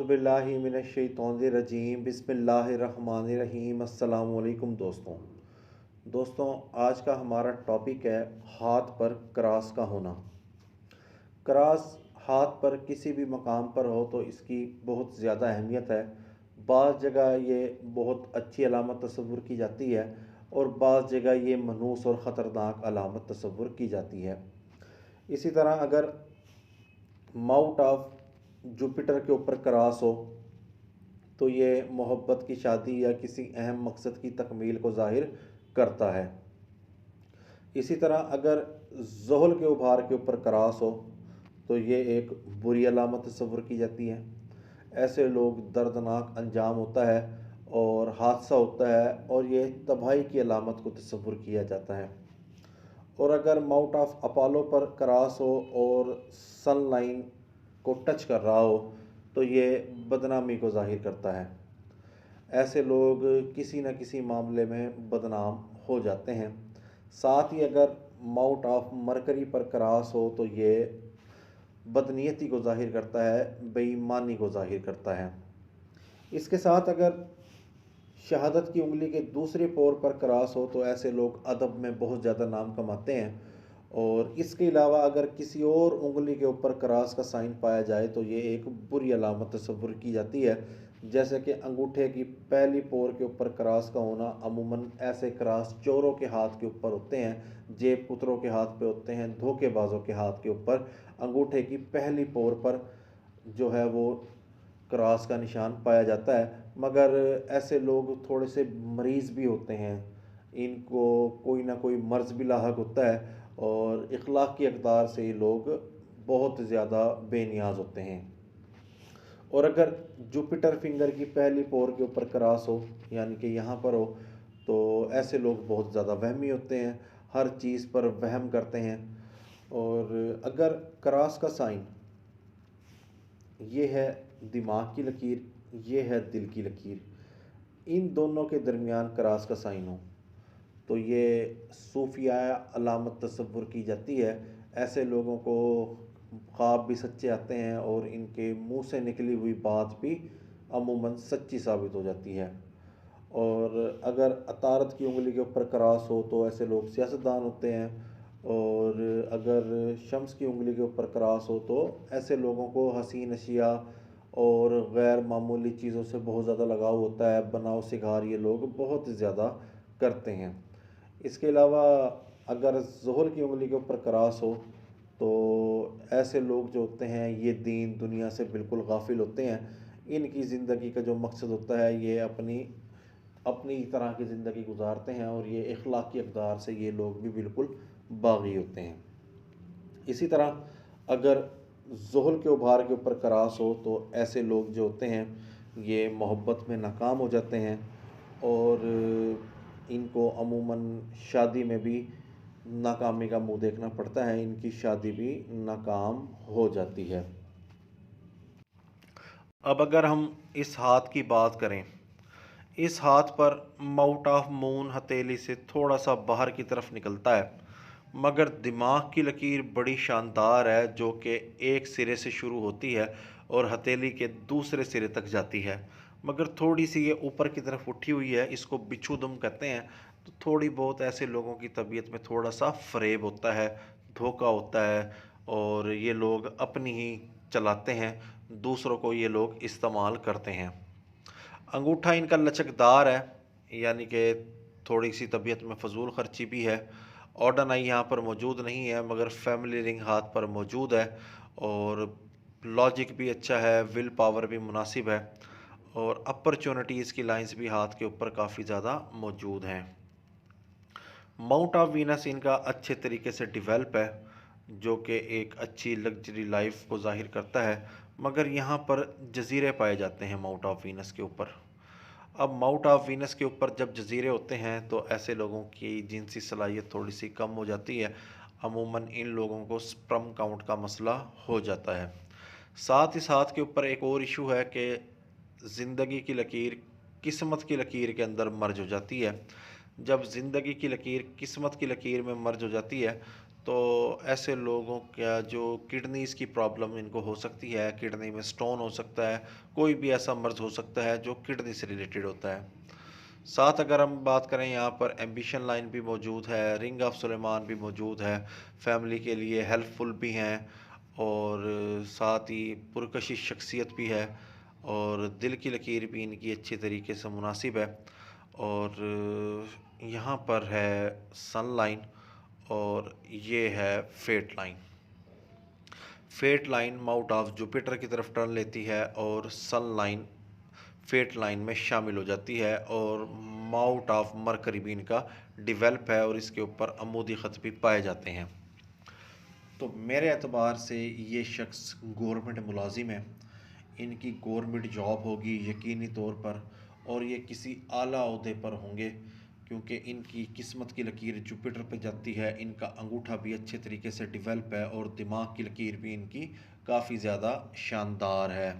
औज़ुबिल्लाहिमिनश्शैतानिर्रजीम बिस्मिल्लाहिर्रहमानिर्रहीम। अस्सलामु अलैकुम दोस्तों, आज का हमारा टॉपिक है हाथ पर क्रॉस का होना। क्रॉस हाथ पर किसी भी मकाम पर हो तो इसकी बहुत ज़्यादा अहमियत है। बाज़ जगह ये बहुत अच्छी अलामत तस्वुर की जाती है और बाज़ जगह ये मनहूस और ख़तरनाक अलामत तस्वुर की जाती है। इसी तरह अगर माउंट ऑफ जुपिटर के ऊपर क्रॉस हो तो ये मोहब्बत की शादी या किसी अहम मकसद की तकमील को ज़ाहिर करता है। इसी तरह अगर ज़ोहल के उभार के ऊपर क्रॉस हो तो ये एक बुरी अलामत तस्वुर की जाती है। ऐसे लोग दर्दनाक अंजाम होता है और हादसा होता है और ये तबाही की अलामत को तस्वुर किया जाता है। और अगर माउंट ऑफ अपोलो पर क्रॉस हो और सन लाइन को टच कर रहा हो तो ये बदनामी को ज़ाहिर करता है। ऐसे लोग किसी न किसी मामले में बदनाम हो जाते हैं। साथ ही अगर माउंट ऑफ मरकरी पर क्रॉस हो तो ये बदनीयती को ज़ाहिर करता है, बेईमानी को ज़ाहिर करता है। इसके साथ अगर शहादत की उंगली के दूसरे पोर पर क्रॉस हो तो ऐसे लोग अदब में बहुत ज़्यादा नाम कमाते हैं। और इसके अलावा अगर किसी और उंगली के ऊपर क्रॉस का साइन पाया जाए तो ये एक बुरी अलामत तस्वुर की जाती है। जैसे कि अंगूठे की पहली पोर के ऊपर क्रॉस का होना। अमूमन ऐसे क्रॉस चोरों के हाथ के ऊपर होते हैं, जेब पुतरों के हाथ पे होते हैं, धोखेबाजों के हाथ के ऊपर अंगूठे की पहली पोर पर जो है वो क्रॉस का निशान पाया जाता है। मगर ऐसे लोग थोड़े से मरीज़ भी होते हैं, इनको कोई ना कोई मर्ज़ भी लाहक होता है और इखलाक की अक़दार से ये लोग बहुत ज़्यादा बेनियाज होते हैं। और अगर जुपिटर फिंगर की पहली पोर के ऊपर क्रॉस हो यानी कि यहाँ पर हो तो ऐसे लोग बहुत ज़्यादा वहमी होते हैं, हर चीज़ पर वहम करते हैं। और अगर क्रॉस का साइन ये है दिमाग की लकीर, ये है दिल की लकीर, इन दोनों के दरमियान क्रॉस का साइन हो तो ये सूफिया अलामत तस्वुर की जाती है। ऐसे लोगों को ख्वाब भी सच्चे आते हैं और इनके मुंह से निकली हुई बात भी अमूमन सच्ची साबित हो जाती है। और अगर अतारत की उंगली के ऊपर क्रॉस हो तो ऐसे लोग सियासतदान होते हैं। और अगर शम्स की उंगली के ऊपर क्रॉस हो तो ऐसे लोगों को हसीन अशिया और गैर मामूली चीज़ों से बहुत ज़्यादा लगाव होता है। बनाव शिकार ये लोग बहुत ज़्यादा करते हैं। इसके अलावा अगर ज़ोहल की उंगली के ऊपर क्रॉस हो तो ऐसे लोग जो होते हैं ये दीन दुनिया से बिल्कुल गाफिल होते हैं। इनकी ज़िंदगी का जो मकसद होता है ये अपनी अपनी तरह की ज़िंदगी गुजारते हैं और ये इखलाकी अक़दार से ये लोग भी बिल्कुल बागी होते हैं। इसी तरह अगर ज़ोहल के उभार के ऊपर क्रॉस हो तो ऐसे लोग जो होते हैं ये मोहब्बत में नाकाम हो जाते हैं और इनको अमूमन शादी में भी नाकामी का मुंह देखना पड़ता है, इनकी शादी भी नाकाम हो जाती है। अब अगर हम इस हाथ की बात करें, इस हाथ पर माउंट ऑफ मून हथेली से थोड़ा सा बाहर की तरफ निकलता है, मगर दिमाग की लकीर बड़ी शानदार है जो कि एक सिरे से शुरू होती है और हथेली के दूसरे सिरे तक जाती है। मगर थोड़ी सी ये ऊपर की तरफ उठी हुई है, इसको बिच्छू दुम कहते हैं। तो थोड़ी बहुत ऐसे लोगों की तबीयत में थोड़ा सा फ़रेब होता है, धोखा होता है और ये लोग अपनी ही चलाते हैं, दूसरों को ये लोग इस्तेमाल करते हैं। अंगूठा इनका लचकदार है यानी कि थोड़ी सी तबीयत में फजूल खर्ची भी है। ऑर्डन आई यहाँ पर मौजूद नहीं है मगर फैमिली रिंग हाथ पर मौजूद है और लॉजिक भी अच्छा है, विल पावर भी मुनासिब है और अपॉर्चुनिटीज़ की लाइंस भी हाथ के ऊपर काफ़ी ज़्यादा मौजूद हैं। माउंट ऑफ वीनस इनका अच्छे तरीके से डिवेल्प है जो कि एक अच्छी लग्जरी लाइफ को ज़ाहिर करता है। मगर यहाँ पर जजीरे पाए जाते हैं माउंट ऑफ वीनस के ऊपर। अब माउंट ऑफ वीनस के ऊपर जब जजीरे होते हैं तो ऐसे लोगों की जिनसी सलाहियत थोड़ी सी कम हो जाती है। अमूमन इन लोगों को स्पर्म काउंट का मसला हो जाता है। साथ ही साथ के ऊपर एक और इशू है कि ज़िंदगी की लकीर किस्मत की लकीर के अंदर मर्ज हो जाती है। जब ज़िंदगी की लकीर किस्मत की लकीर में मर्ज हो जाती है तो ऐसे लोगों का जो किडनीज़ की प्रॉब्लम इनको हो सकती है, किडनी में स्टोन हो सकता है, कोई भी ऐसा मर्ज़ हो सकता है जो किडनी से रिलेटेड होता है। साथ अगर हम बात करें, यहाँ पर एम्बिशन लाइन भी मौजूद है, रिंग ऑफ सुलेमान भी मौजूद है, फैमिली के लिए हेल्पफुल भी हैं और साथ ही पुरकशिश शख्सियत भी है और दिल की लकीर भी इनकी अच्छी तरीके से मुनासिब है। और यहाँ पर है सन लाइन और ये है fate line. Fate line mouth of Jupiter की तरफ टर्न लेती है और सन लाइन फेट लाइन में शामिल हो जाती है और माउथ ऑफ मरकरी भी इनका डिवेल्प है और इसके ऊपर अमूदी ख़त भी पाए जाते हैं। तो मेरे एतबार से ये शख्स गवर्नमेंट मुलाजिम है, इनकी गवर्नमेंट जॉब होगी यकीनी तौर पर और ये किसी आला ओहदे पर होंगे क्योंकि इनकी किस्मत की लकीर जुपिटर पे जाती है, इनका अंगूठा भी अच्छे तरीके से डिवेल्प है और दिमाग की लकीर भी इनकी काफ़ी ज़्यादा शानदार है।